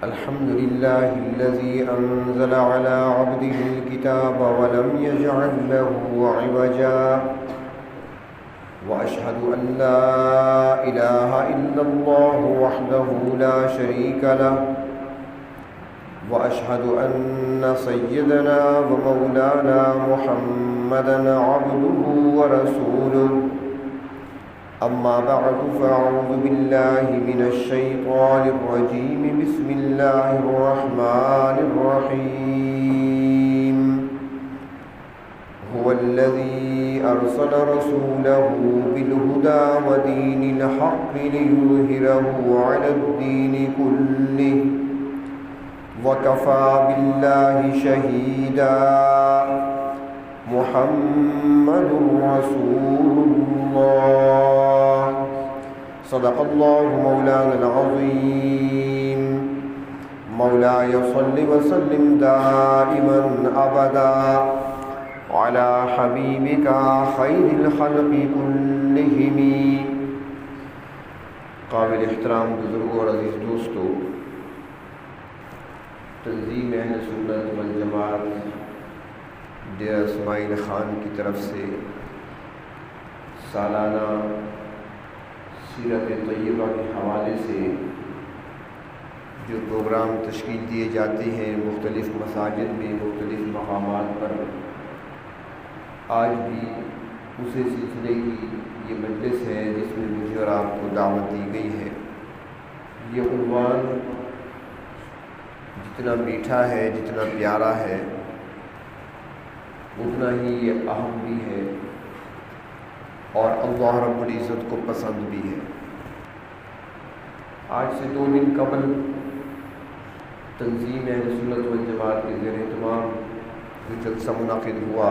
الحمد لله الذي أنزل على عبده الكتاب ولم يجعل له عوجا وأشهد أن لا إله إلا الله وحده لا شريك له وأشهد أن سيدنا ومولانا محمدا عبده ورسوله أما بعد فأعوذ بالله من الشيطان الرجيم بسم الله الرحمن الرحيم هو الذي أرسل رسوله بالهدى ودين الحق ليظهره على الدين كله وكفى بالله شهيدا محمد رسول الله صدق الله مولانا العظيم مولاي صل وسلم دائما أبدا على حبيبك خير الخلق كلهم. قابل احترام بزرگوں اور عزیز دوستو، تنظیم اہل سنت والجماعت ڈیرہ اسماعیل خان کی طرف سے سالانہ سیرت طیبہ کے حوالے سے جو پروگرام تشکیل دیے جاتے ہیں مختلف مساجد میں مختلف مقامات پر، آج بھی اسی سلسلے کی یہ مجلس ہے جس میں مجھے اور آپ کو دعوت دی گئی ہے. یہ عنوان جتنا میٹھا ہے، جتنا پیارا ہے، اتنا ہی یہ اہم بھی ہے اور اللہ رب العزت کو پسند بھی ہے. آج سے 2 دن قبل تنظیم اہل سنت والجماعت کے زیر اہتمام جو جلسہ منعقد ہوا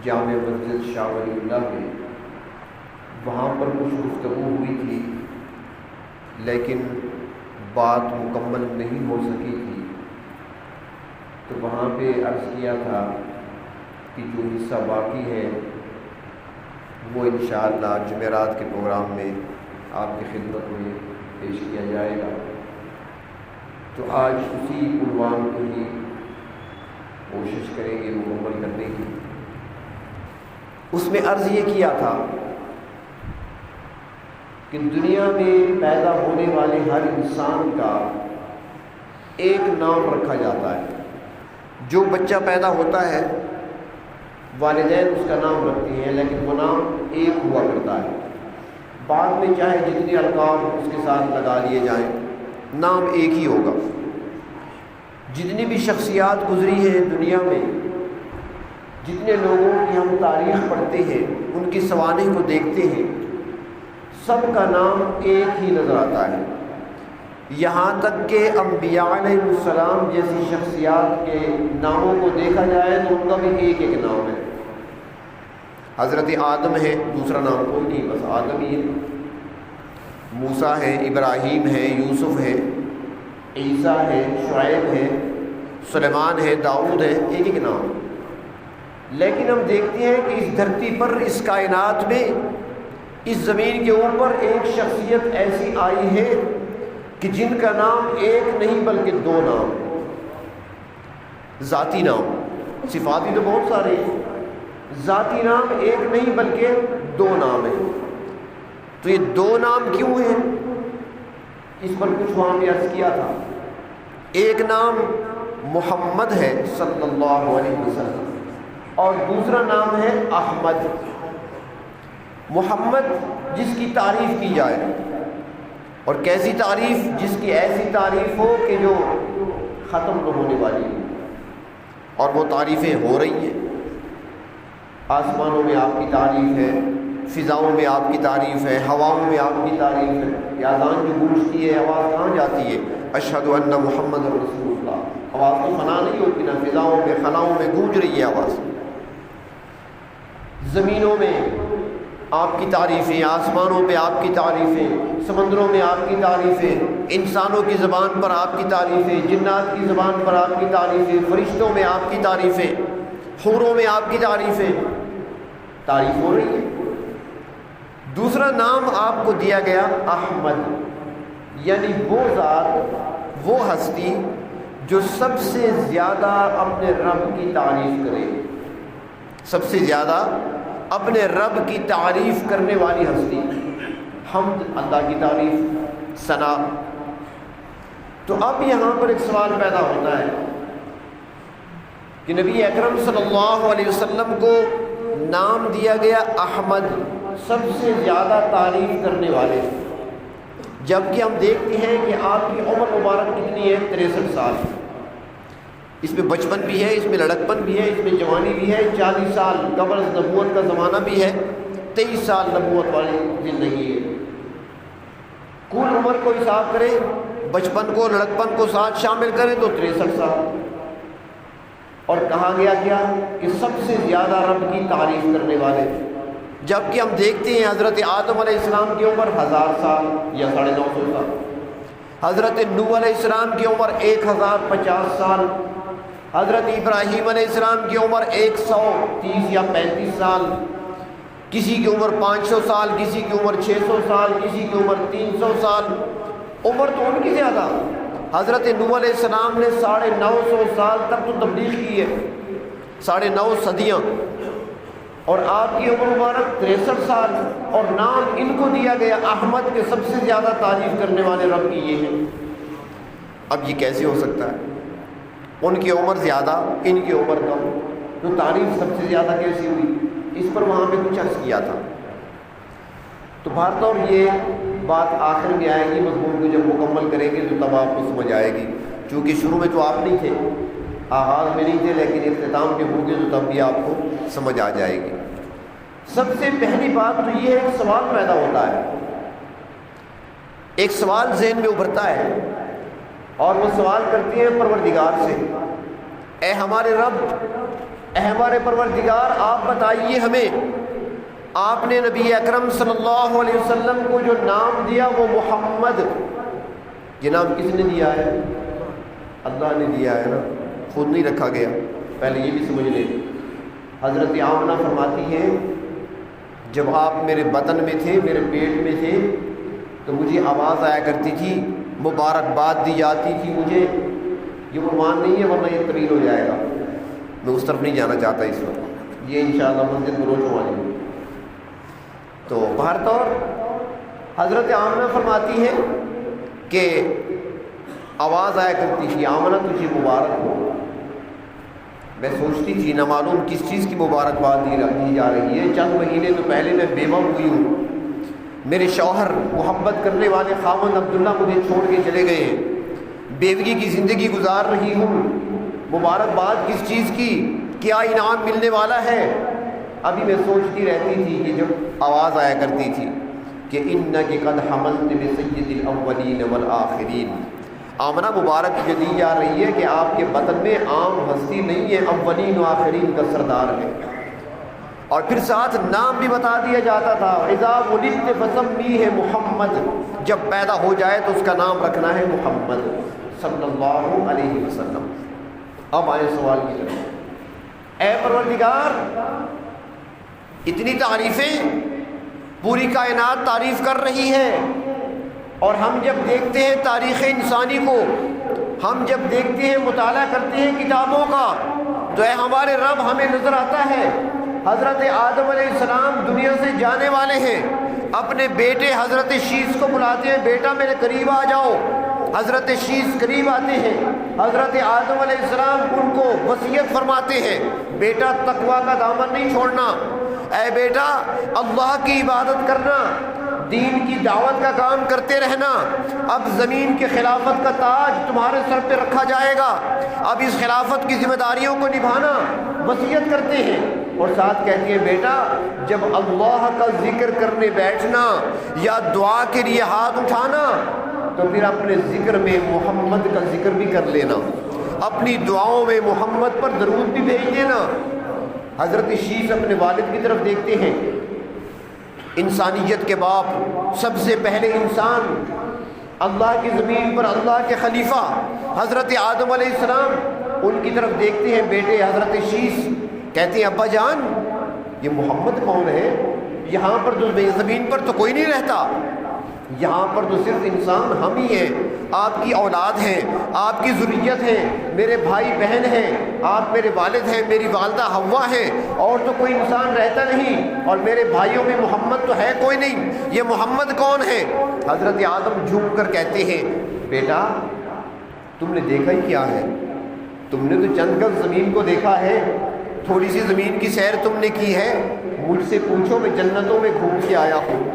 جامع مسجد شاہ ولی اللہ میں، وہاں پر کچھ گفتگو ہوئی تھی لیکن بات مکمل نہیں ہو سکی تھی، تو وہاں پہ عرض کیا تھا کہ جو حصہ باقی ہے وہ انشاءاللہ جمعرات کے پروگرام میں آپ کی خدمت میں پیش کیا جائے گا. تو آج اسی عنوان کو ہی کوشش کریں گے مکمل کرنے کی. اس میں عرض یہ کیا تھا کہ دنیا میں پیدا ہونے والے ہر انسان کا ایک نام رکھا جاتا ہے. جو بچہ پیدا ہوتا ہے والدین اس کا نام رکھتے ہیں، لیکن وہ نام ایک ہوا کرتا ہے. بعد میں چاہے جتنے القاب اس کے ساتھ لگا لیے جائیں، نام ایک ہی ہوگا. جتنی بھی شخصیات گزری ہیں دنیا میں، جتنے لوگوں کی ہم تاریخ پڑھتے ہیں، ان کی سوانح کو دیکھتے ہیں، سب کا نام ایک ہی نظر آتا ہے. یہاں تک کہ انبیاء علیہ السلام جیسی شخصیات کے ناموں کو دیکھا جائے تو ان کا بھی ایک ایک نام ہے. حضرت آدم ہے، دوسرا نام کوئی نہیں، بس آدم ہی ہے. موسیٰ ہے، ابراہیم ہے، یوسف ہے، عیسیٰ ہے، شعیب ہے، سلیمان ہے، داؤد ہے، ایک ایک نام. لیکن ہم دیکھتے ہیں کہ اس دھرتی پر، اس کائنات میں، اس زمین کے اوپر ایک شخصیت ایسی آئی ہے کہ جن کا نام ایک نہیں بلکہ 2 نام. ذاتی نام، صفاتی تو بہت سارے ہیں، ذاتی نام ایک نہیں بلکہ 2 نام ہیں. تو یہ 2 نام کیوں ہیں؟ اس پر کچھ وہاں بھی عرض کیا تھا. ایک نام محمد ہے صلی اللہ علیہ وسلم اور دوسرا نام ہے احمد. محمد جس کی تعریف کی جائے، اور کیسی تعریف؟ جس کی ایسی تعریف ہو کہ جو ختم نہ ہونے والی ہو، اور وہ تعریفیں ہو رہی ہیں. آسمانوں میں آپ کی تعریف ہے، فضاؤں میں آپ کی تعریف ہے، ہواؤں میں آپ کی تعریف ہے. یہ اذان جو گونجتی ہے آواز کہاں جاتی ہے؟ اشہد ان محمد رسول اللہ. آواز تو فنا نہیں ہوتی، نہ فضاؤں میں خلاؤں میں گونج رہی ہے آواز. زمینوں میں آپ کی تعریفیں، آسمانوں پہ آپ کی تعریفیں، سمندروں میں آپ کی تعریفیں، انسانوں کی زبان پر آپ کی تعریفیں، جنات کی زبان پر آپ کی تعریفیں، فرشتوں میں آپ کی تعریفیں، حوروں میں آپ کی تعریفیں. تعریف ہو رہی ہے. دوسرا نام آپ کو دیا گیا احمد، یعنی وہ ذات وہ ہستی جو سب سے زیادہ اپنے رب کی تعریف کرے، سب سے زیادہ اپنے رب کی تعریف کرنے والی ہستی، حمد، اللہ کی تعریف، ثنا۔ تو اب یہاں پر ایک سوال پیدا ہوتا ہے کہ نبی اکرم صلی اللہ علیہ وسلم کو نام دیا گیا احمد، سب سے زیادہ تعریف کرنے والے، جبکہ ہم دیکھتے ہیں کہ آپ کی عمر مبارک کتنی ہے؟ 63 سال۔ اس میں بچپن بھی ہے، اس میں لڑکپن بھی ہے، اس میں جوانی بھی ہے، 40 سال قبل نبوت کا زمانہ بھی ہے، 23 سال نبوت والی زندگی ہے۔ کل عمر کو حساب کریں، بچپن کو لڑکپن کو ساتھ شامل کریں تو 63 سال۔ اور کہا گیا کیا کہ سب سے زیادہ رب کی تعریف کرنے والے، جبکہ ہم دیکھتے ہیں حضرت آدم علیہ السلام کی عمر 1000 سال یا 950 سال، حضرت نوح علیہ السلام کی عمر 1050 سال، حضرت ابراہیم علیہ السلام کی عمر 130 یا 35 سال، کسی کی عمر 500 سال، کسی کی عمر 600 سال، کسی کی عمر 300 سال، عمر تو ان کی زیادہ۔ حضرت نوح علیہ السلام نے 950 سال تک تو تبلیغ کی ہے، 9.5 صدیاں، اور آپ کی عمر مبارک 63 سال، اور نام ان کو دیا گیا احمد کے سب سے زیادہ تعریف کرنے والے رب کی یہ ہے۔ اب یہ کیسے ہو سکتا ہے؟ ان کی عمر زیادہ، ان کی عمر کم، تو تعریف سب سے زیادہ کیسی ہوئی؟ اس پر وہاں پہ کچھ عرض کیا تھا۔ تو بہر طور یہ بات آخر میں آئے گی، مضمون کو جب مکمل کریں گے تو تب آپ کو سمجھ آئے گی، چونکہ شروع میں تو آپ نہیں تھے، آغاز میں نہیں تھے، لیکن اختتام کے ہوں گے تو تب بھی آپ کو سمجھ آ جائے گی۔ سب سے پہلی بات تو یہ ہے کہ سوال پیدا ہوتا ہے، ایک سوال ذہن میں ابھرتا ہے، اور وہ سوال کرتی ہیں پروردگار سے، اے ہمارے رب، اے ہمارے پروردگار، آپ بتائیے ہمیں، آپ نے نبی اکرم صلی اللہ علیہ وسلم کو جو نام دیا وہ محمد، یہ نام کس نے دیا ہے؟ اللہ نے دیا ہے نا، خود نہیں رکھا گیا، پہلے یہ بھی سمجھ لیں۔ حضرت آمنہ فرماتی ہیں جب آپ میرے بطن میں تھے، میرے پیٹ میں تھے، تو مجھے آواز آیا کرتی تھی، مبارکباد دی جاتی تھی مجھے، یہ عنوان نہیں ہے ورنہ یہ طویل ہو جائے گا، میں اس طرف نہیں جانا چاہتا اس وقت، یہ انشاءاللہ مسجد بروچ والی۔ تو بہر طور حضرت آمنہ فرماتی ہے کہ آواز آیا کرتی تھی، آمنہ تجھے مبارک ہو۔ میں سوچتی تھی نہ معلوم کس چیز کی مبارکباد دی جا رہی ہے، چند مہینے تو پہلے میں بیوہ ہوئی ہوں، میرے شوہر محبت کرنے والے خاوند عبداللہ مجھے چھوڑ کے چلے گئے ہیں، بیوگی کی زندگی گزار رہی ہوں، مبارکباد کس چیز کی، کیا انعام ملنے والا ہے؟ ابھی میں سوچتی رہتی تھی کہ جب آواز آیا کرتی تھی کہ انک قد حملت بسید الاولین والآخرین، آمنہ مبارک یہ دی جا رہی ہے کہ آپ کے بطن میں عام ہستی نہیں ہے، اولین و آخرین کا سردار ہے، اور پھر ساتھ نام بھی بتا دیا جاتا تھا، اذا ولدت فسمیہ محمد، جب پیدا ہو جائے تو اس کا نام رکھنا ہے محمد صلی اللہ علیہ وسلم۔ اب آئے سوال کی طرف، اے پروردگار، اتنی تعریفیں، پوری کائنات تعریف کر رہی ہے، اور ہم جب دیکھتے ہیں تاریخ انسانی کو، ہم جب دیکھتے ہیں، مطالعہ کرتے ہیں کتابوں کا، تو اے ہمارے رب ہمیں نظر آتا ہے حضرت آدم علیہ السلام دنیا سے جانے والے ہیں، اپنے بیٹے حضرت شیس کو بلاتے ہیں، بیٹا میرے قریب آ جاؤ، حضرت شیس قریب آتے ہیں، حضرت آدم علیہ السلام ان کو وصیت فرماتے ہیں، بیٹا تقویٰ کا دامن نہیں چھوڑنا، اے بیٹا اللہ کی عبادت کرنا، دین کی دعوت کا کام کرتے رہنا، اب زمین کے خلافت کا تاج تمہارے سر پہ رکھا جائے گا، اب اس خلافت کی ذمہ داریوں کو نبھانا، وصیت کرتے ہیں، اور ساتھ کہتی ہیں بیٹا جب اللہ کا ذکر کرنے بیٹھنا یا دعا کے لیے ہاتھ اٹھانا تو پھر اپنے ذکر میں محمد کا ذکر بھی کر لینا، اپنی دعاؤں میں محمد پر درود بھی بھیج دینا۔ حضرت شیس اپنے والد کی طرف دیکھتے ہیں، انسانیت کے باپ، سب سے پہلے انسان، اللہ کی زمین پر اللہ کے خلیفہ حضرت آدم علیہ السلام، ان کی طرف دیکھتے ہیں بیٹے حضرت شیس، کہتے ہیں ابا جان یہ محمد کون ہے؟ یہاں پر تو زمین پر تو کوئی نہیں رہتا، یہاں پر تو صرف انسان ہم ہی ہیں، آپ کی اولاد ہیں، آپ کی ذریت ہیں، میرے بھائی بہن ہیں، آپ میرے والد ہیں، میری والدہ حوا ہیں، اور تو کوئی انسان رہتا نہیں، اور میرے بھائیوں میں محمد تو ہے کوئی نہیں، یہ محمد کون ہے؟ حضرت آدم جھک کر کہتے ہیں بیٹا تم نے دیکھا ہی کیا ہے؟ تم نے تو چند گز زمین کو دیکھا ہے، تھوڑی سی زمین کی سیر تم نے کی ہے، مجھ سے پوچھو میں جنتوں میں گھوم کے آیا ہوں،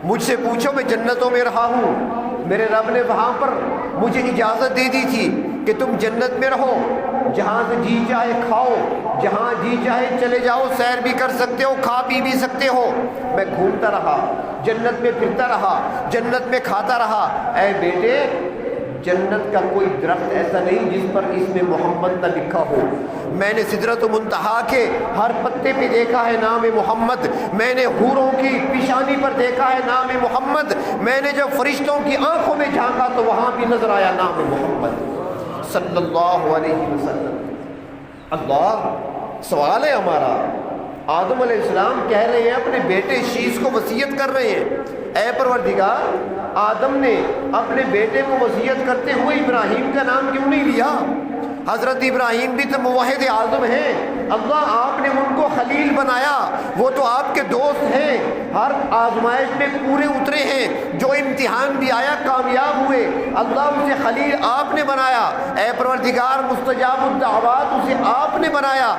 مجھ سے پوچھو میں جنتوں میں رہا ہوں، میرے رب نے وہاں پر مجھے اجازت دے دی تھی کہ تم جنت میں رہو، جہاں سے جی چاہے کھاؤ، جہاں جی چاہے چلے جاؤ، سیر بھی کر سکتے ہو، کھا پی بھی سکتے ہو۔ میں گھومتا رہا، جنت میں پھرتا رہا، جنت میں کھاتا رہا۔ اے بیٹے جنت کا کوئی درخت ایسا نہیں جس پر اس میں محمد نہ لکھا ہو۔ میں نے سدرۃ منتہا کے ہر پتے پہ دیکھا ہے نام محمد، میں نے حوروں کی پیشانی پر دیکھا ہے نام محمد، میں نے جب فرشتوں کی آنکھوں میں جھانکا تو وہاں بھی نظر آیا نام محمد صلی اللہ علیہ وسلم۔ اللہ سوال ہے ہمارا، آدم علیہ السلام کہہ رہے ہیں اپنے بیٹے شیش کو وصیت کر رہے ہیں، اے پروردگار آدم نے اپنے بیٹے کو وصیت کرتے ہوئے ابراہیم کا نام کیوں نہیں لیا؟ حضرت ابراہیم بھی تو موحد اعظم ہیں، اللہ آپ نے ان کو خلیل بنایا، وہ تو آپ کے دوست ہیں، ہر آزمائش میں پورے اترے ہیں، جو امتحان بھی آیا کامیاب ہوئے، اللہ اسے خلیل آپ نے بنایا۔ اے پروردگار مستجاب الدعوات اسے آپ نے بنایا،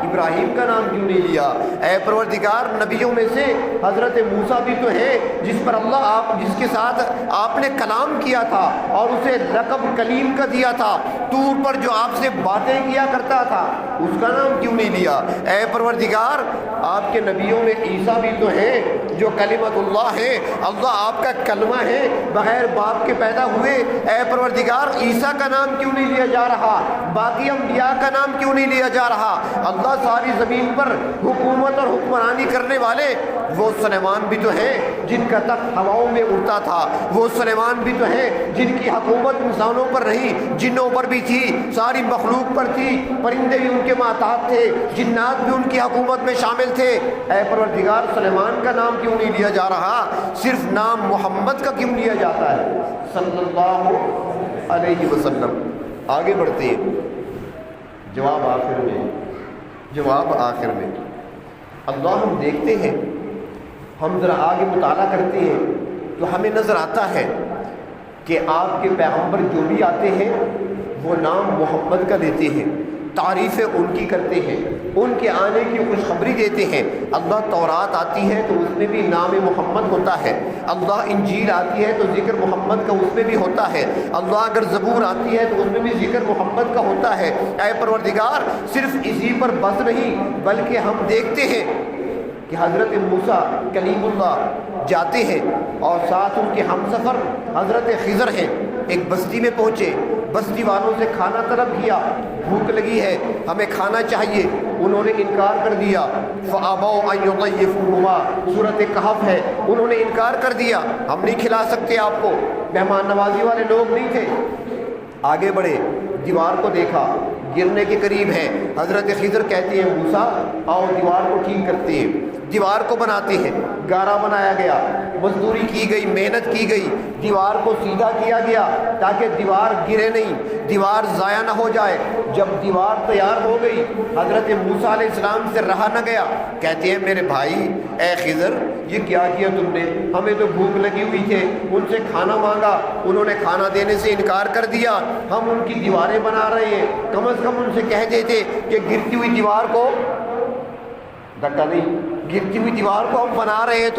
ابراہیم کا نام کیوں نہیں لیا؟ اے پروردگار نبیوں میں سے حضرت موسیٰ بھی تو ہے جس پر اللہ جس کے ساتھ آپ نے کلام کیا تھا اور اسے لقب کلیم کا دیا تھا، طور پر جو آپ سے باتیں کیا کرتا تھا، اس کا نام کیوں نہیں لیا؟ اے پروردگار آپ کے نبیوں میں عیسیٰ بھی تو ہیں جو کلمت اللہ ہے، اللہ آپ کا کلمہ ہے، بغیر باپ کے پیدا ہوئے، اے پروردگار عیسیٰ کا نام کیوں نہیں لیا جا رہا؟ باقی انبیاء کا نام کیوں نہیں لیا جا رہا؟ اللہ ساری زمین پر حکومت اور حکمرانی کرنے والے وہ سلیمان بھی تو ہیں جن کا تخت ہواؤں میں اڑتا تھا، وہ سلیمان بھی تو ہیں جن کی حکومت انسانوں پر نہیں جنوں پر بھی تھی، ساری مخلوق پر تھی، پرندے بھی ان کے ماتحت تھے، جنات بھی ان کی حکومت میں شامل تھے۔ اے پروردگار سلیمان کا نام کیوں نہیں لیا جا رہا؟ صرف نام محمد کا کیوں لیا جاتا ہے صلی اللہ علیہ وسلم؟ آگے بڑھتے ہیں، جواب آخر میں اللہ ہم دیکھتے ہیں، ہم ذرا آگے مطالعہ کرتے ہیں تو ہمیں نظر آتا ہے کہ آپ کے پیغمبر جو بھی آتے ہیں وہ نام محمد کا دیتے ہیں، تعریفیں ان کی کرتے ہیں، ان کے آنے کی خوشخبری دیتے ہیں۔ اللہ تورات آتی ہے تو اس میں بھی نام محمد ہوتا ہے، اللہ انجیل آتی ہے تو ذکر محمد کا اس میں بھی ہوتا ہے، اللہ اگر زبور آتی ہے تو اس میں بھی ذکر محمد کا ہوتا ہے۔ اے پروردگار صرف اسی پر بس نہیں بلکہ ہم دیکھتے ہیں کہ حضرت موسیٰ کلیم اللہ جاتے ہیں اور ساتھ ان کے ہم سفر حضرت خضر ہیں، ایک بستی میں پہنچے، بستی والوں سے کھانا طلب کیا، بھوک لگی ہے ہمیں کھانا چاہیے، انہوں نے انکار کر دیا، فَأَبَوْا أَن يُضَيِّفُوهُمَا سورۃ کہف ہے، انہوں نے انکار کر دیا، ہم نہیں کھلا سکتے آپ کو، مہمان نوازی والے لوگ نہیں تھے۔ آگے بڑھے، دیوار کو دیکھا، گرنے کے قریب ہے، حضرت خضر کہتے ہیں موسیٰ آؤ دیوار کو ٹھیک کرتے ہیں، دیوار کو بناتے ہیں، گارا بنایا گیا، مزدوری کی گئی، محنت کی گئی، دیوار کو سیدھا کیا گیا تاکہ دیوار گرے نہیں، دیوار ضائع نہ ہو جائے۔ جب دیوار تیار ہو گئی حضرت موسیٰ علیہ السلام سے رہا نہ گیا، کہتے ہیں میرے بھائی اے خضر یہ کیا کیا تم نے؟ ہمیں تو بھوک لگی ہوئی تھے، ان سے کھانا مانگا، انہوں نے کھانا دینے سے انکار کر دیا، ہم ان کی دیواریں بنا رہے ہیں، کم از کم ان سے کہہ دیتے کہ گرتی ہوئی دیوار کو دھکا نہیں، گرتی ہوئی دیوار کو ہم بنا رہے ہیں،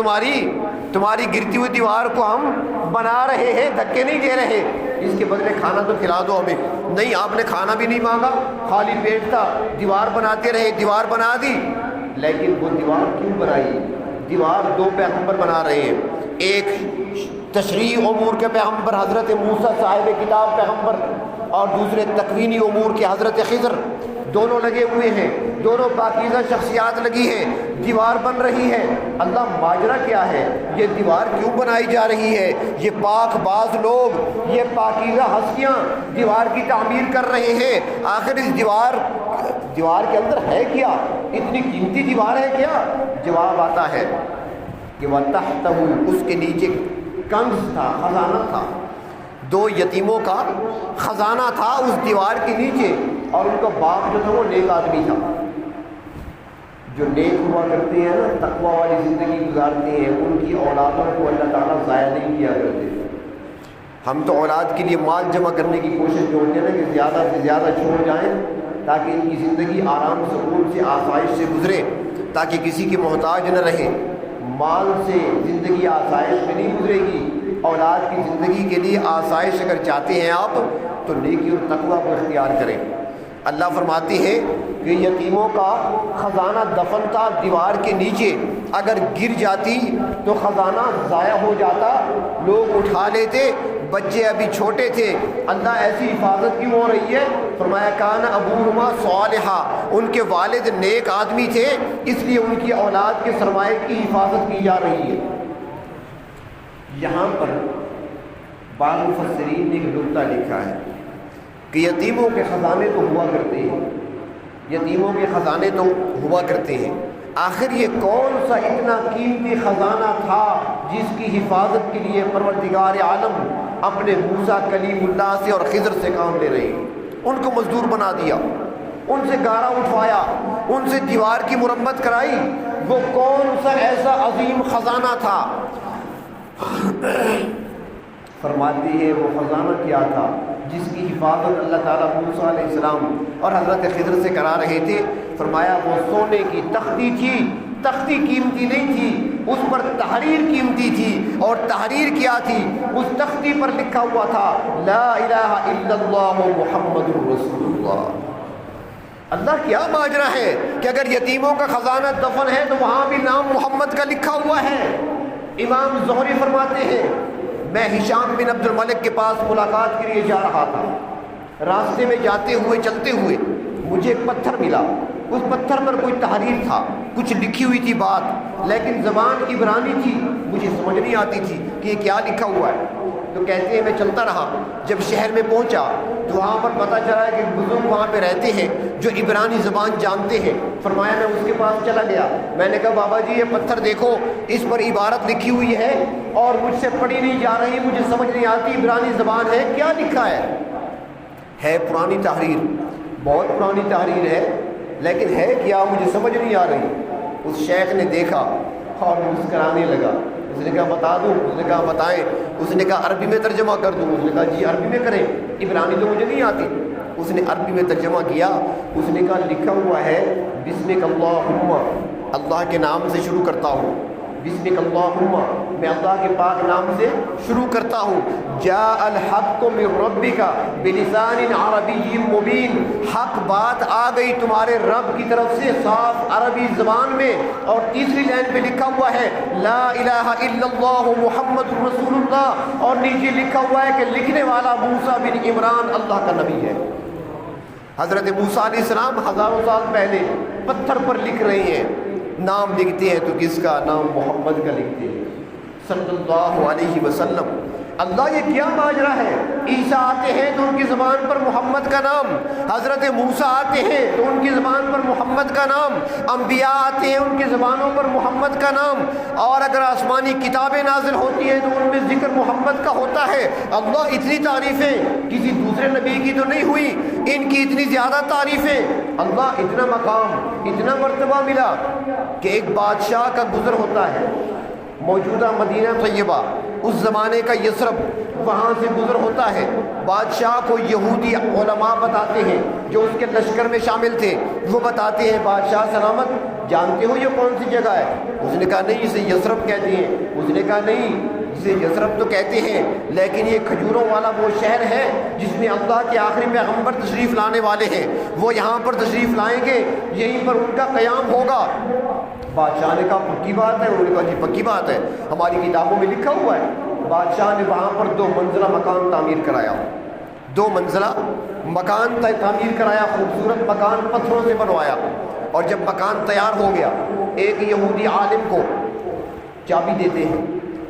تمہاری گرتی ہوئی دیوار کو ہم بنا رہے ہیں، دھکے نہیں دے رہے، اس کے بدلے کھانا تو کھلا دو ہمیں۔ نہیں، آپ نے کھانا بھی نہیں مانگا، خالی پیٹ تھا، دیوار بناتے رہے، دیوار بنا دی۔ لیکن وہ دیوار کیوں بنائی؟ دیوار دو پیغمبر بنا رہے ہیں، ایک تشریعی امور کے پیغمبر حضرت موسیٰ صاحب کتاب پیغمبر اور دوسرے تکوینی امور کے حضرت خضر، دونوں لگے ہوئے ہیں، دونوں پاکیزہ شخصیات لگی ہیں، دیوار بن رہی ہے۔ اللہ ماجرا کیا ہے؟ یہ دیوار کیوں بنائی جا رہی ہے؟ یہ پاک باز لوگ، یہ پاکیزہ ہستیاں دیوار کی تعمیر کر رہے ہیں، آخر اس دیوار کے اندر ہے کیا؟ اتنی قیمتی دیوار ہے کیا؟ جواب آتا ہے کہ وَتَحْتَهُ اس کے نیچے کنز تھا، خزانہ تھا، 2 یتیموں کا خزانہ تھا اس دیوار کے نیچے، اور ان کا باپ جو تھا وہ نیک آدمی تھا۔ جو نیک ہوا کرتے ہیں نا، تقوی والی زندگی گزارتے ہیں، ان کی اولادوں کو اللہ تعالیٰ ضائع نہیں کیا کرتے۔ ہم تو اولاد کے لیے مال جمع کرنے کی کوشش کرتے ہیں نا کہ زیادہ سے زیادہ چھوڑ جائیں تاکہ ان کی زندگی آرام سکون سے آسائش سے گزرے، تاکہ کسی کی محتاج نہ رہے۔ مال سے زندگی آسائش میں نہیں گزرے گی۔ اولاد کی زندگی کے لیے آسائش اگر چاہتے ہیں آپ تو نیکی اور تقوی کو اختیار کریں۔ اللہ فرماتے ہیں کہ یتیموں کا خزانہ دفن تھا دیوار کے نیچے، اگر گر جاتی تو خزانہ ضائع ہو جاتا، لوگ اٹھا لیتے، بچے ابھی چھوٹے تھے۔ اللہ ایسی حفاظت کیوں ہو رہی ہے؟ فرمایا کان ابوہما صالحا، ان کے والد نیک آدمی تھے، اس لیے ان کی اولاد کے سرمایے کی حفاظت کی جا رہی ہے۔ یہاں پر بعض مفسرین نے ایک نکتہ لکھا ہے کہ یتیموں کے خزانے تو ہوا کرتے ہیں، یتیموں کے خزانے تو ہوا کرتے ہیں، آخر یہ کون سا اتنا قیمتی خزانہ تھا جس کی حفاظت کے لیے پروردگار عالم اپنے موسیٰ کلیم اللہ سے اور خضر سے کام لے رہے ہیں؟ ان کو مزدور بنا دیا، ان سے گارا اٹھوایا، ان سے دیوار کی مرمت کرائی۔ وہ کون سا ایسا عظیم خزانہ تھا؟ فرماتے ہیں وہ خزانہ کیا تھا جس کی حفاظت اللہ تعالیٰ موسیٰ علیہ السلام اور حضرت خضر سے کرا رہے تھے۔ فرمایا وہ سونے کی تختی تھی، تختی قیمتی نہیں تھی، اس پر تحریر قیمتی تھی، اور تحریر کیا تھی؟ اس تختی پر لکھا ہوا تھا لا الہ الا اللہ محمد رسول اللہ۔ اللہ کیا ماجرا ہے کہ اگر یتیموں کا خزانہ دفن ہے تو وہاں بھی نام محمد کا لکھا ہوا ہے۔ امام زہری فرماتے ہیں میں ہشام بن عبد الملک کے پاس ملاقات کے لیے جا رہا تھا، راستے میں جاتے ہوئے چلتے ہوئے مجھے ایک پتھر ملا، اس پتھر پر کوئی تحریر تھا، کچھ لکھی ہوئی تھی بات، لیکن زبان عبرانی تھی، مجھے سمجھ نہیں آتی تھی کہ یہ کیا لکھا ہوا ہے۔ تو کہتے ہیں میں چلتا رہا، جب شہر میں پہنچا تو وہاں پر پتہ چلا کہ بزرگ وہاں پہ رہتے ہیں جو عبرانی زبان جانتے ہیں۔ فرمایا میں اس کے پاس چلا گیا، میں نے کہا بابا جی یہ پتھر دیکھو، اس پر عبارت لکھی ہوئی ہے اور مجھ سے پڑھی نہیں جا رہی، مجھے سمجھ نہیں آتی، عبرانی زبان ہے، کیا لکھا ہے پرانی تحریر، بہت پرانی تحریر ہے، لیکن ہے کیا مجھے سمجھ نہیں آ رہی۔ اس شیخ نے دیکھا اور مسکرانے لگا۔ اس نے کہا بتا دوں؟ اس نے کہا بتائیں۔ اس نے کہا عربی میں ترجمہ کر دوں؟ اس نے کہا جی عربی میں کریں، عبرانی تو مجھے نہیں آتی۔ اس نے عربی میں ترجمہ کیا، اس نے کہا لکھا ہوا ہے بسمک اللہم، اللہ کے نام سے شروع کرتا ہوں، بسمک اللہم، میں اللہ کے پاک نام سے شروع کرتا ہوں۔ جاء الحق من ربک بلسان عربی مبین، حق بات آ گئی تمہارے رب کی طرف سے صاف عربی زبان میں۔ اور تیسری لائن پہ لکھا ہوا ہے لا الہ الا اللہ محمد رسول اللہ، اور نیچے لکھا ہوا ہے کہ لکھنے والا موسیٰ بن عمران اللہ کا نبی ہے۔ حضرت موسیٰ علیہ السلام ہزاروں سال پہلے پتھر پر لکھ رہے ہیں، نام لکھتے ہیں تو کس کا؟ نام محمد کا لکھتے ہیں صلی اللہ علیہ وسلم۔ اللہ یہ کیا ماجرا ہے؟ عیسیٰ آتے ہیں تو ان کی زبان پر محمد کا نام، حضرت موسیٰ آتے ہیں تو ان کی زبان پر محمد کا نام، انبیاء آتے ہیں ان کی زبانوں پر محمد کا نام، اور اگر آسمانی کتابیں نازل ہوتی ہیں تو ان میں ذکر محمد کا ہوتا ہے۔ اللہ اتنی تعریفیں کسی دوسرے نبی کی تو نہیں ہوئی، ان کی اتنی زیادہ تعریفیں، اللہ اتنا مقام اتنا مرتبہ ملا کہ ایک بادشاہ کا گزر ہوتا ہے، موجودہ مدینہ طیبہ اس زمانے کا یثرب، وہاں سے گزر ہوتا ہے، بادشاہ کو یہودی علماء بتاتے ہیں جو اس کے لشکر میں شامل تھے، وہ بتاتے ہیں بادشاہ سلامت جانتے ہو یہ کون سی جگہ ہے؟ اس نے کہا نہیں اسے یثرب کہتے ہیں۔ اس نے کہا نہیں اسے یثرب تو کہتے ہیں لیکن یہ کھجوروں والا وہ شہر ہے جس میں اللہ کے آخری پیغمبر تشریف لانے والے ہیں، وہ یہاں پر تشریف لائیں گے، یہیں پر ان کا قیام ہوگا۔ بادشاہ نے کہا پکی بات ہے؟ انہوں نے کہا جی پکی بات ہے، ہماری کتابوں میں لکھا ہوا ہے۔ بادشاہ نے وہاں پر 2 منزلہ مکان تعمیر کرایا، 2 منزلہ مکان تعمیر کرایا، خوبصورت مکان پتھروں سے بنوایا، اور جب مکان تیار ہو گیا ایک یہودی عالم کو چابی دیتے ہیں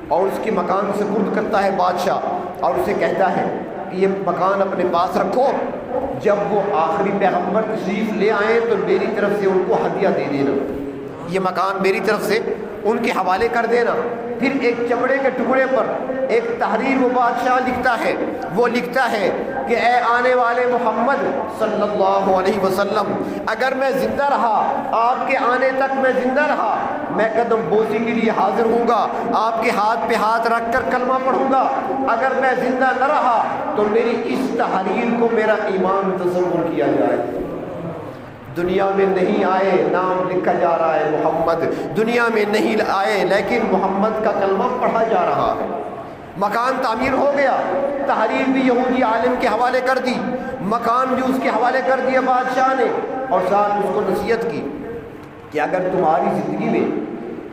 اور اس کے مکان سے سپرد کرتا ہے بادشاہ، اور اسے کہتا ہے کہ یہ مکان اپنے پاس رکھو، جب وہ آخری پیغمبر تشریف لے آئیں تو میری طرف سے ان کو ہدیہ دے دینا، یہ مکان میری طرف سے ان کے حوالے کر دینا۔ پھر ایک چمڑے کے ٹکڑے پر ایک تحریر وہ بادشاہ لکھتا ہے، وہ لکھتا ہے کہ اے آنے والے محمد صلی اللہ علیہ وسلم، اگر میں زندہ رہا، آپ کے آنے تک میں زندہ رہا، میں قدم بوسی کے لیے حاضر ہوں گا، آپ کے ہاتھ پہ ہاتھ رکھ کر کلمہ پڑھوں گا۔ اگر میں زندہ نہ رہا تو میری اس تحریر کو میرا ایمان تصور کیا جائے۔ دنیا میں نہیں آئے، نام لکھا جا رہا ہے محمد، دنیا میں نہیں آئے لیکن محمد کا کلمہ پڑھا جا رہا ہے۔ مکان تعمیر ہو گیا، تحریر بھی یہودی عالم کے حوالے کر دی، مکان بھی اس کے حوالے کر دیا بادشاہ نے، اور ساتھ اس کو نصیحت کی کہ اگر تمہاری زندگی میں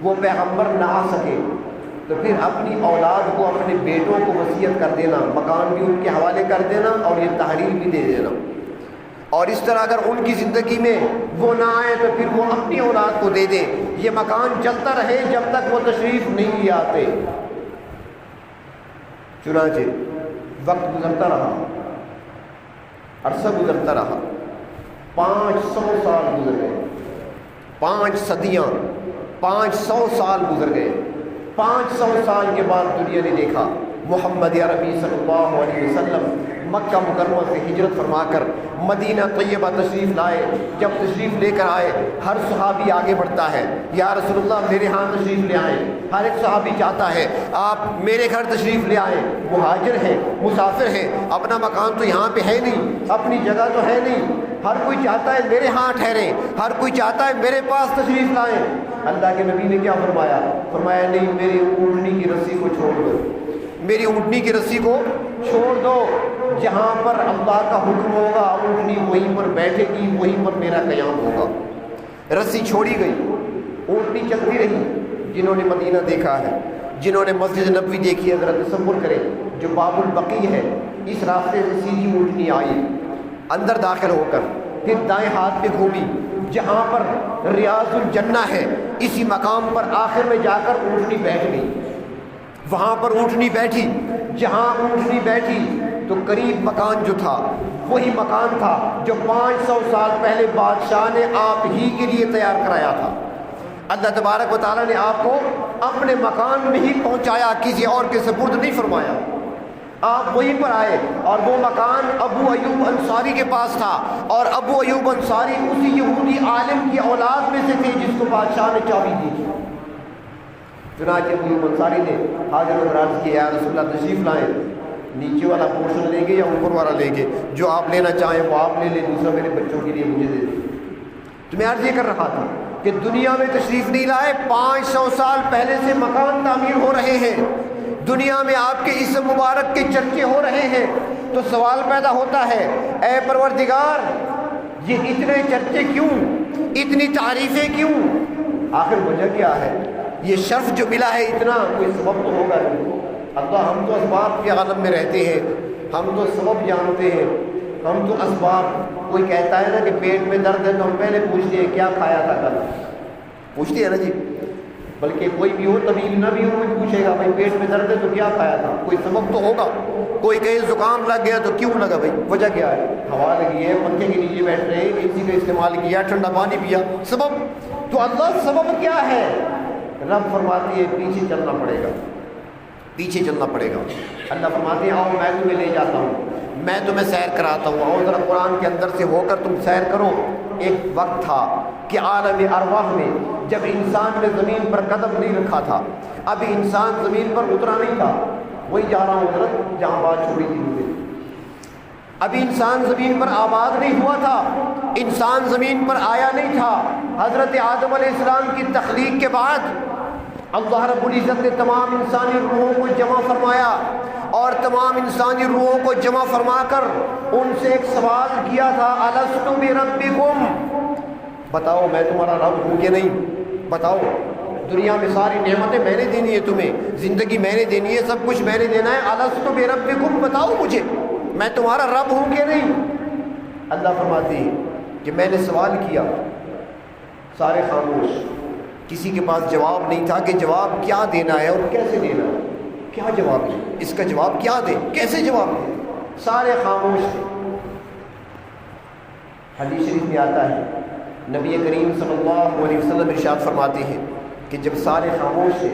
وہ پیغمبر نہ آ سکے تو پھر اپنی اولاد کو، اپنے بیٹوں کو وصیت کر دینا، مکان بھی ان کے حوالے کر دینا اور یہ تحریر بھی دے دینا، اور اس طرح اگر ان کی زندگی میں وہ نہ آئے تو پھر وہ اپنی اولاد کو دے دیں، یہ مکان چلتا رہے جب تک وہ تشریف نہیں لے آتے۔ چنانچہ وقت گزرتا رہا، عرصہ گزرتا رہا، 500 سال گزر گئے، 5 صدیاں، 500 سال گزر گئے۔ 500 سال کے بعد دنیا نے دیکھا محمد عربی صلی اللہ علیہ وسلم مکہ مکرمہ سے ہجرت فرما کر مدینہ طیبہ تشریف لائے۔ جب تشریف لے کر آئے، ہر صحابی آگے بڑھتا ہے، یا رسول اللہ میرے ہاں تشریف لے آئیں۔ ہر ایک صحابی چاہتا ہے آپ میرے گھر تشریف لے آئیں، مہاجر ہیں، مسافر ہیں، اپنا مکان تو یہاں پہ ہے نہیں، اپنی جگہ تو ہے نہیں، ہر کوئی چاہتا ہے میرے ہاں ٹھہریں، ہر کوئی چاہتا ہے میرے پاس تشریف لائیں۔ اللہ کے نبی نے کیا فرمایا؟ فرمایا نہیں، میری اونٹنی کی رسی کو چھوڑ دو، میری اونٹنی کی رسی کو چھوڑ دو، جہاں پر اللہ کا حکم ہوگا اونٹنی وہیں پر بیٹھے گی، وہیں پر میرا قیام ہوگا۔ رسی چھوڑی گئی، اونٹنی چلتی رہی۔ جنہوں نے مدینہ دیکھا ہے، جنہوں نے مسجد نبوی دیکھی ہے، ذرا تصور کریں، جو باب البقیع ہے، اس راستے سے سیدھی اونٹنی آئی، اندر داخل ہو کر پھر دائیں ہاتھ پہ گھومی، جہاں پر ریاض الجنہ ہے، اسی مقام پر آخر میں جا کر اونٹنی بیٹھ گئی۔ وہاں پر اونٹنی بیٹھی، جہاں اونٹنی بیٹھی تو قریب مکان جو تھا وہی مکان تھا جو 500 سال پہلے بادشاہ نے آپ ہی کے لیے تیار کرایا تھا۔ اللہ تبارک و تعالیٰ نے آپ کو اپنے مکان میں ہی پہنچایا، کسی اور کے سپرد نہیں فرمایا۔ آپ وہیں پر آئے اور وہ مکان ابو ایوب انصاری کے پاس تھا، اور ابو ایوب انصاری اسی یہودی عالم کی اولاد میں سے تھے جس کو بادشاہ نے چابی دی تھی۔ چنانچہ ابو ایوب انصاری نے حاضر و عرض کیا، یا رسول اللہ تشریف لائیں، نیچے والا پورشن لیں گے یا اوپر والا لیں گے؟ جو آپ لینا چاہیں وہ آپ لے لیں، دوسرا میرے بچوں کے لیے مجھے دے دیں۔ تو میں عرض یہ کر رہا تھا کہ دنیا میں تشریف نہیں لائے، 500 سال پہلے سے مکان تعمیر ہو رہے ہیں، دنیا میں آپ کے اسم مبارک کے چرچے ہو رہے ہیں، تو سوال پیدا ہوتا ہے، اے پروردگار یہ اتنے چرچے کیوں، اتنی تعریفیں کیوں؟ آخر وجہ کیا ہے؟ یہ شرف جو ملا ہے اتنا، کوئی سبب تو ہوگا نہیں۔ اللہ، ہم تو اسباب کے عالم میں رہتے ہیں، ہم تو سبب جانتے ہیں، ہم تو اسباب، کوئی کہتا ہے نا کہ پیٹ میں درد ہے تو ہم پہلے پوچھتے ہیں کیا کھایا تھا کل، پوچھتے ہیں نا جی، بلکہ کوئی بھی ہو، طبیب نہ بھی ہو، کوئی پوچھے گا بھائی پیٹ میں درد ہے تو کیا کھایا تھا، کوئی سبب تو ہوگا۔ کوئی کہے زکام لگ گیا تو کیوں لگا بھائی، وجہ کیا ہے؟ ہوا لگی ہے، پنکھے کے نیچے بیٹھ رہے ہیں، اے سی کا استعمال کیا، ٹھنڈا پانی پیا، سبب۔ تو اللہ سبب کیا ہے؟ رب فرماتی ہے پیچھے چلنا پڑے گا، پیچھے چلنا پڑے گا۔ اللہ فرماتے ہیں آؤ میں تمہیں لے جاتا ہوں، میں تمہیں سیر کراتا ہوں، آؤ ذرا قرآن کے اندر سے ہو کر تم سیر کرو۔ ایک وقت تھا کہ عالم ارواح میں جب انسان نے زمین پر قدم نہیں رکھا تھا، ابھی انسان زمین پر اترا نہیں تھا، وہی جا رہا ہوں حضرت جہاں بات چھوڑی تھی مجھے، ابھی انسان زمین پر آباد نہیں ہوا تھا، انسان زمین پر آیا نہیں تھا۔ حضرت آدم علیہ السلام کی تخلیق کے بعد اللہ رب العزت نے تمام انسانی روحوں کو جمع فرمایا، اور تمام انسانی روحوں کو جمع فرما کر ان سے ایک سوال کیا تھا، الست بربکم، بتاؤ میں تمہارا رب ہوں کہ نہیں؟ بتاؤ، دنیا میں ساری نعمتیں میں نے دینی ہے تمہیں، زندگی میں نے دینی ہے، سب کچھ میں نے دینا ہے، الست بربکم، بتاؤ مجھے میں تمہارا رب ہوں کہ نہیں؟ اللہ فرماتی ہے کہ میں نے سوال کیا، سارے خاموش، کسی کے پاس جواب نہیں تھا کہ جواب کیا دینا ہے اور کیسے دینا ہے، کیا جواب دیں، اس کا جواب کیا دیں، کیسے جواب دیں، سارے خاموش تھے۔ حدیث شریف میں آتا ہے، نبی کریم صلی اللہ علیہ وسلم ارشاد فرماتے ہیں کہ جب سارے خاموش تھے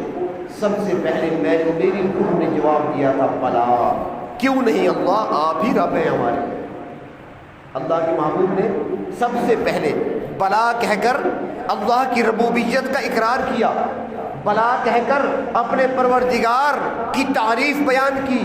سب سے پہلے میری روح نے جواب دیا تھا بلا، کیوں نہیں اللہ، آپ ہی رب ہیں ہمارے۔ اللہ کے محبوب نے سب سے پہلے بلا کہہ کر اللہ کی ربوبیت کا اقرار کیا، بلا کہہ کر اپنے پروردگار کی تعریف بیان کی،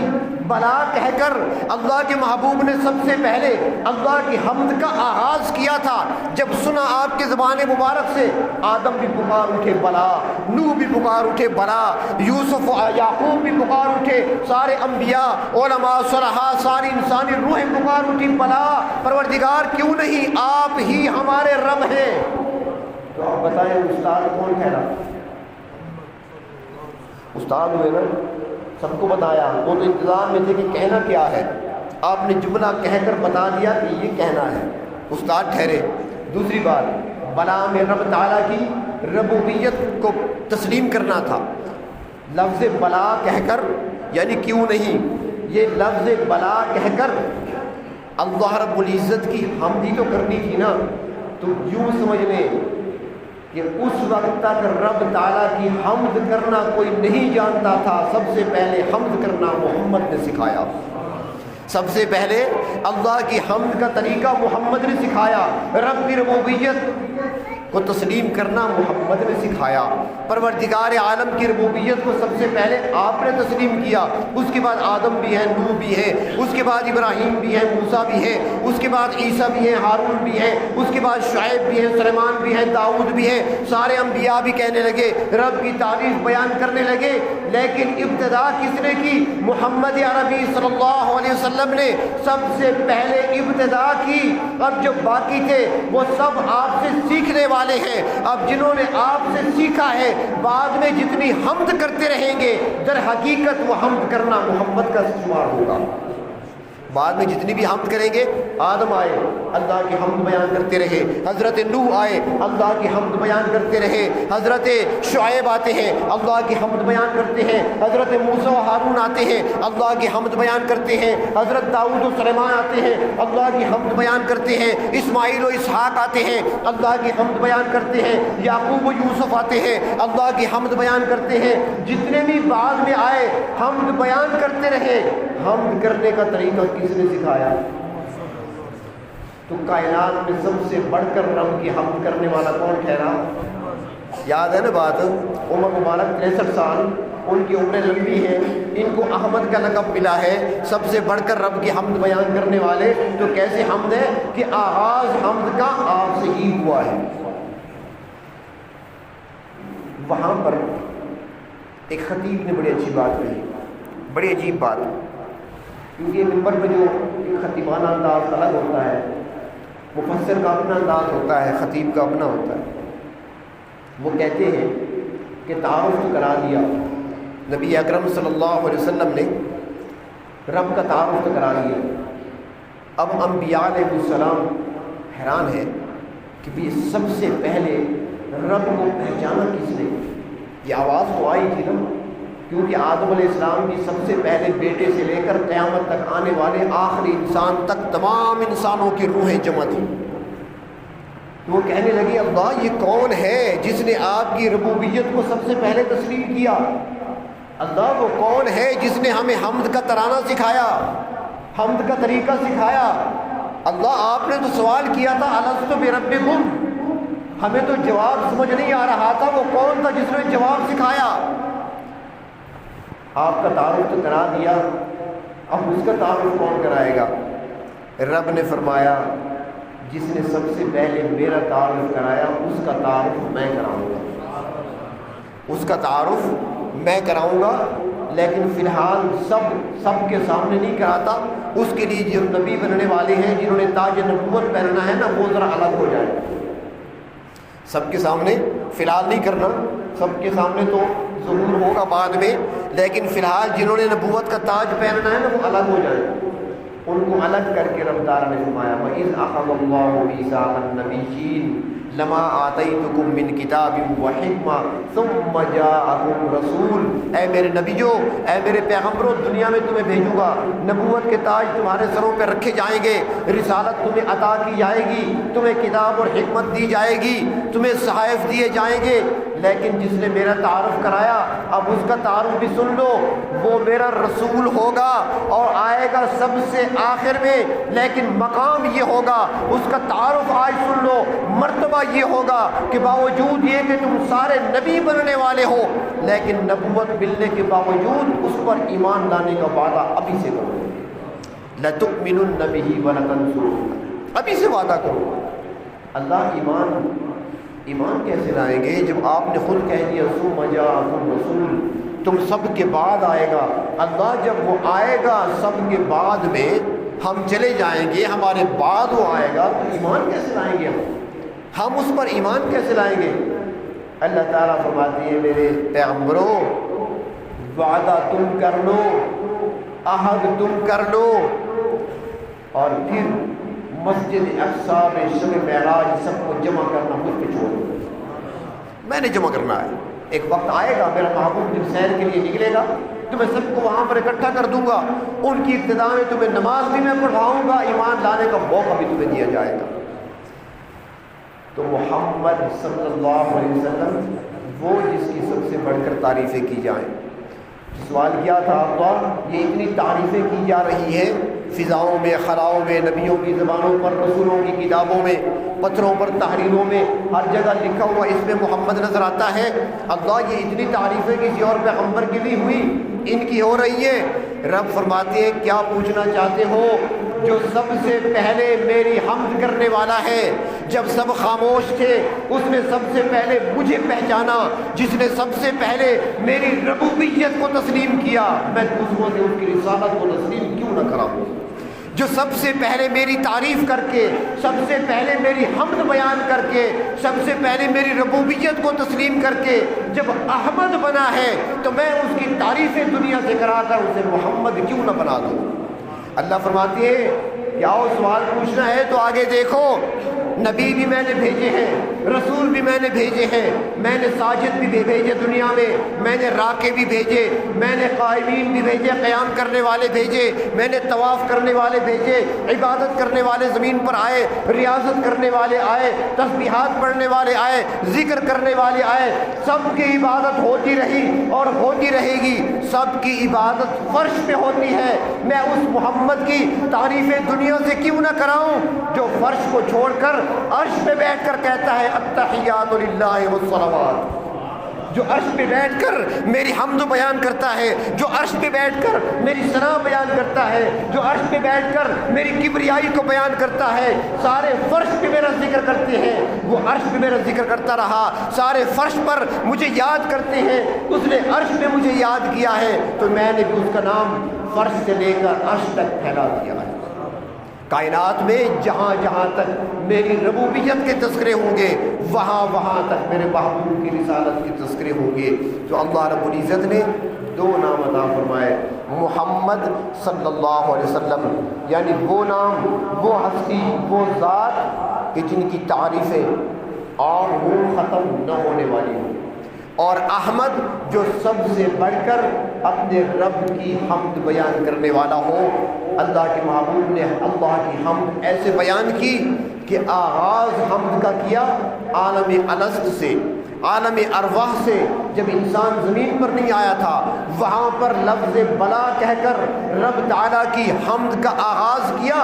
بلا کہہ کر اللہ کے محبوب نے سب سے پہلے اللہ کی حمد کا آغاز کیا تھا۔ جب سنا آپ کے زبان مبارک سے، آدم بھی پکار اٹھے بلا، نوح بھی پکار اٹھے بلا، یوسف یعقوب بھی پکار اٹھے، سارے انبیاء، علماء، صلحاء، ساری انسانی روحیں پکار اٹھی بلا، پروردگار کیوں نہیں، آپ ہی ہمارے رب ہیں۔ تو آپ بتائیں استاد کون ٹھہرا؟ استاد ہوئے نا، سب کو بتایا، وہ تو انتظار میں تھے کہ کہنا کیا ہے، آپ نے جملہ کہہ کر بتا دیا کہ یہ کہنا ہے، استاد ٹھہرے۔ دوسری بات، بلا میں رب تعالیٰ کی ربوبیت کو تسلیم کرنا تھا۔ لفظ بلا کہہ کر، یعنی کیوں نہیں، یہ لفظ بلا کہہ کر اللہ رب العزت کی حمد ہی تو کرنی تھی نا۔ تو یوں سمجھ لیں کہ اس وقت تک رب تعالیٰ کی حمد کرنا کوئی نہیں جانتا تھا، سب سے پہلے حمد کرنا محمد نے سکھایا، سب سے پہلے اللہ کی حمد کا طریقہ محمد نے سکھایا، رب کی ربوبیت کو تسلیم کرنا محمد نے سکھایا، پروردگار عالم کی ربوبیت کو سب سے پہلے آپ نے تسلیم کیا، اس کے بعد آدم بھی ہیں، نوح بھی ہیں، اس کے بعد ابراہیم بھی ہیں، موسیٰ بھی ہیں، اس کے بعد عیسیٰ بھی ہیں، ہارون بھی ہیں، اس کے بعد شعیب بھی ہیں، سلیمان بھی ہیں، داؤد بھی ہیں، سارے انبیاء بھی کہنے لگے، رب کی تعریف بیان کرنے لگے۔ لیکن ابتدا کس نے کی؟ محمد عربی صلی اللہ علیہ وسلم نے سب سے پہلے ابتدا کی۔ اب جو باقی تھے وہ سب آپ سے سیکھنے والے ہیں، اب جنہوں نے آپ سے سیکھا ہے بعد میں جتنی حمد کرتے رہیں گے، در حقیقت وہ حمد کرنا محمد کا شمار ہوگا۔ بعد میں جتنی بھی حمد کریں گے، آدم آئے اللہ کی حمد بیان کرتے رہے، حضرت نوح آئے اللہ کی حمد بیان کرتے رہے، حضرت شعیب آتے ہیں اللہ کی حمد بیان کرتے ہیں، حضرت موسیٰ و ہارون آتے ہیں اللہ کی حمد بیان کرتے ہیں، حضرت داؤد و سلیمان آتے ہیں اللہ کی حمد بیان کرتے ہیں، اسماعیل و اسحاق آتے ہیں اللہ کی حمد بیان کرتے ہیں، یعقوب و یوسف آتے ہیں اللہ کی حمد بیان کرتے ہیں۔ جتنے بھی بعد میں آئے حمد بیان کرتے رہے۔ حمد کرنے کا طریقہ کس نے سکھایا؟ تو کائنات میں سب سے بڑھ کر رب کی حمد کرنے والا کون ٹھہرا؟ یاد ہے نا بات؟ عمر مبارک 63 سال، ان کی عمریں لمبی ہیں، ان کو احمد کا لقب ملا ہے، سب سے بڑھ کر رب کی حمد بیان کرنے والے۔ تو کیسے حمد ہے کہ آغاز حمد کا آپ سے ہی ہوا ہے۔ وہاں پر ایک خطیب نے بڑی اچھی بات کہی، بڑی عجیب بات، کیونکہ ممبر میں جو خطیبانہ انداز الگ ہوتا ہے، مفسر کا اپنا انداز ہوتا ہے، خطیب کا اپنا ہوتا ہے۔ وہ کہتے ہیں کہ تعارف کرا دیا، نبی اکرم صلی اللہ علیہ وسلم نے رب کا تعارف کرا دیا۔ اب انبیاء علیہ السلام حیران ہے کہ بھی سب سے پہلے رب کو پہچانا کس نے؟ یہ آواز تو آئی تھی نا، کیونکہ آدم علیہ السلام کی سب سے پہلے بیٹے سے لے کر قیامت تک آنے والے آخری انسان تک تمام انسانوں کی روحیں جمع تھیں۔ تو وہ کہنے لگے اللہ یہ کون ہے جس نے آپ کی ربوبیت کو سب سے پہلے تسلیم کیا؟ اللہ وہ کون ہے جس نے ہمیں حمد کا ترانہ سکھایا، حمد کا طریقہ سکھایا؟ اللہ آپ نے تو سوال کیا تھا الست بربکم، ہمیں تو جواب سمجھ نہیں آ رہا تھا، وہ کون تھا جس نے جواب سکھایا؟ آپ کا تعارف تو کرا دیا، اب اس کا تعارف کون کرائے گا؟ رب نے فرمایا جس نے سب سے پہلے میرا تعارف کرایا اس کا تعارف میں کراؤں گا، اس کا تعارف میں کراؤں گا، لیکن فی الحال سب کے سامنے نہیں کراتا۔ اس کے لیے جو نبی بننے والے ہیں، جنہوں نے تاج نبوت پہننا ہے نا، وہ ذرا الگ ہو جائے، سب کے سامنے فی الحال نہیں کرنا، سب کے سامنے تو ضرور ہوگا بعد میں، لیکن فی الحال جنہوں نے نبوت کا تاج پہننا ہے نا وہ الگ ہو جائے، ان کو الگ کر کے رب تعالیٰ نے فرمایا وَإِذْ أَخَذَ اللَّهُ مِيثَاقَ النَّبِيِّينَ لما آتیتکم من کتاب و حکمہ ثم جاءکم رسول، اے میرے نبیوں، اے میرے پیغمبروں، دنیا میں تمہیں بھیجوں گا، نبوت کے تاج تمہارے سروں پہ رکھے جائیں گے، رسالت تمہیں عطا کی جائے گی، تمہیں کتاب اور حکمت دی جائے گی، تمہیں صحائف دیے جائیں گے، لیکن جس نے میرا تعارف کرایا اب اس کا تعارف بھی سن لو، وہ میرا رسول ہوگا اور آئے گا سب سے آخر میں، لیکن مقام یہ ہوگا، اس کا تعارف آج سن لو، مرتبہ یہ ہوگا کہ باوجود یہ کہ تم سارے نبی بننے والے ہو، لیکن نبوت ملنے کے باوجود اس پر ایمان لانے کا وعدہ ابھی سے کرو، لَتُؤْمِنُنَّ بِهِ وَلَتَنْصُرُنَّهُ، ابھی سے وعدہ کرو۔ اللہ ایمان کیسے لائیں گے جب آپ نے خود کہہ دیا ثُمَّ جَاءَكُمْ رَسُولٌ، تم سب کے بعد آئے گا۔ اللہ جب وہ آئے گا سب کے بعد میں ہم چلے جائیں گے، ہمارے بعد وہ آئے گا، تو ایمان کیسے لائیں گے ہم اس پر ایمان کیسے لائیں گے؟ اللہ تعالیٰ فرماتی ہے میرے پیغمبروں، وعدہ تم کر لو، عہد تم کر لو، اور پھر مسجد اقصیٰ میں شب معراج سب کو جمع کرنا مجھ پہ چھوڑ دو، میں نے جمع کرنا ہے۔ ایک وقت آئے گا میرا محبوب جب سیر کے لیے نکلے گا تو میں سب کو وہاں پر اکٹھا کر دوں گا، ان کی ابتدا میں تمہیں نماز بھی میں پڑھاؤں گا، ایمان لانے کا موقع بھی تمہیں دیا جائے گا۔ تو محمد صلی اللہ علیہ وسلم وہ جس کی سب سے بڑھ کر تعریفیں کی جائیں۔ سوال کیا تھا اللہ، یہ اتنی تعریفیں کی جا رہی ہیں فضاؤں میں، خلاؤں میں، نبیوں کی زبانوں پر، رسولوں کی کتابوں میں، پتھروں پر، تحریروں میں، ہر جگہ لکھا ہوا اس میں محمد نظر آتا ہے۔ اللہ یہ اتنی تعریفیں کسی اور پیغمبر کی بھی ہوئی، ان کی ہو رہی ہے۔ رب فرماتے ہیں کیا پوچھنا چاہتے ہو؟ جو سب سے پہلے میری حمد کرنے والا ہے، جب سب خاموش تھے اس نے سب سے پہلے مجھے پہچانا، جس نے سب سے پہلے میری ربوبیت کو تسلیم کیا، میں دوسروں سے ان کی رسالت کو تسلیم کیوں نہ کراؤں؟ جو سب سے پہلے میری تعریف کر کے، سب سے پہلے میری حمد بیان کر کے، سب سے پہلے میری ربوبیت کو تسلیم کر کے جب احمد بنا ہے تو میں اس کی تعریفیں دنیا سے کرا کر اسے محمد کیوں نہ بنا دوں؟ اللہ فرماتی ہے کیا وہ سوال پوچھنا ہے تو آگے دیکھو، نبی بھی میں نے بھیجے ہیں، رسول بھی میں نے بھیجے ہیں، میں نے ساجد بھی بھیجے دنیا میں نے راکع بھی بھیجے، میں نے قائمین بھی بھیجے، قیام کرنے والے بھیجے، میں نے طواف کرنے والے بھیجے، عبادت کرنے والے زمین پر آئے، ریاضت کرنے والے آئے، تسبیحات پڑھنے والے آئے، ذکر کرنے والے آئے، سب کی عبادت ہوتی رہی اور ہوتی رہے گی، سب کی عبادت فرش پہ ہوتی ہے۔ میں اس محمد کی تعریفیں دنیا سے کیوں نہ کراؤں جو فرش کو چھوڑ کر عرش پہ بیٹھ کر کہتا ہے التحیات للہ والصلوات، جو عرش پہ بیٹھ کر میری حمد بیان کرتا ہے، جو عرش پہ بیٹھ کر میری ثنا بیان کرتا ہے، جو عرش پہ بیٹھ کر میری کبریائی کو بیان کرتا ہے، سارے فرش پہ میرا ذکر کرتے ہیں، وہ عرش پہ میرا ذکر کرتا رہا، سارے فرش پر مجھے یاد کرتے ہیں، اس نے عرش پہ مجھے یاد کیا ہے تو میں نے بھی اس کا نام فرش سے لے کر عرش تک پھیلا دیا ہے۔ کائنات میں جہاں جہاں تک میری ربوبیت کے تذکرے ہوں گے وہاں وہاں تک میرے محبوب کی رسالت کے تذکرے ہوں گے۔ تو اللہ رب العزت نے دو نام عطا فرمائے، محمد صلی اللہ علیہ وسلم، یعنی وہ نام، وہ ہستی، وہ ذات کہ جن کی تعریفیں اور وہ ختم نہ ہونے والی ہوں، اور احمد جو سب سے بڑھ کر اپنے رب کی حمد بیان کرنے والا ہو۔ اللہ کے محبوب نے اللہ کی حمد ایسے بیان کی کہ آغاز حمد کا کیا عالم الست سے، عالم ارواح سے، جب انسان زمین پر نہیں آیا تھا وہاں پر لفظ بلا کہہ کر رب تعالیٰ کی حمد کا آغاز کیا،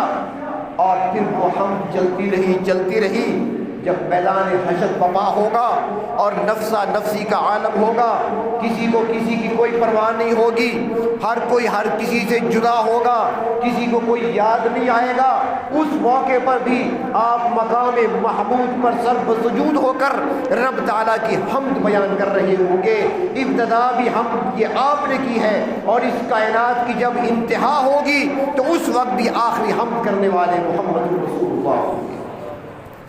اور پھر وہ حمد چلتی رہی جب میدان حشر بپا ہوگا اور نفسا نفسی کا عالم ہوگا، کسی کو کسی کی کوئی پرواہ نہیں ہوگی، ہر کوئی ہر کسی سے جدا ہوگا، کسی کو کوئی یاد نہیں آئے گا، اس موقع پر بھی آپ مقام محمود پر سر بسجود ہو کر رب تعالیٰ کی حمد بیان کر رہے ہوں گے۔ ابتدا بھی حمد یہ آپ نے کی ہے، اور اس کائنات کی جب انتہا ہوگی تو اس وقت بھی آخری حمد کرنے والے محمد رسول اللہ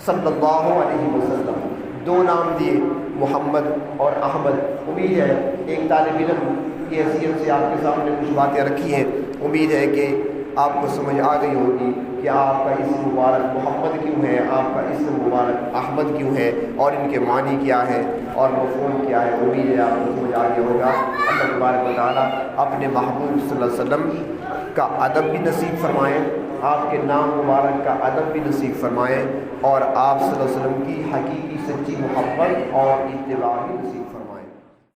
صلی اللہ علیہ وسلم۔ دو نام دیے، محمد اور احمد۔ امید ہے ایک طالب علم کی حیثیت سے آپ کے سامنے کچھ باتیں رکھی ہیں، امید ہے کہ آپ کو سمجھ آ گئی ہوگی کہ آپ کا اسم مبارک محمد کیوں ہے، آپ کا اسم مبارک احمد کیوں ہے، اور ان کے معنی کیا ہے اور مفہوم کیا ہے۔ امید ہے آپ کو سمجھ آ گیا ہوگا۔ اللہ تبارک و تعالیٰ اپنے محبوب صلی اللہ علیہ وسلم کا ادب بھی نصیب فرمائیں، آپ کے نام مبارک کا ادب بھی نصیب فرمائیں، اور آپ صلی اللہ علیہ وسلم کی حقیقی سچی محبت اور اتباع بھی نصیب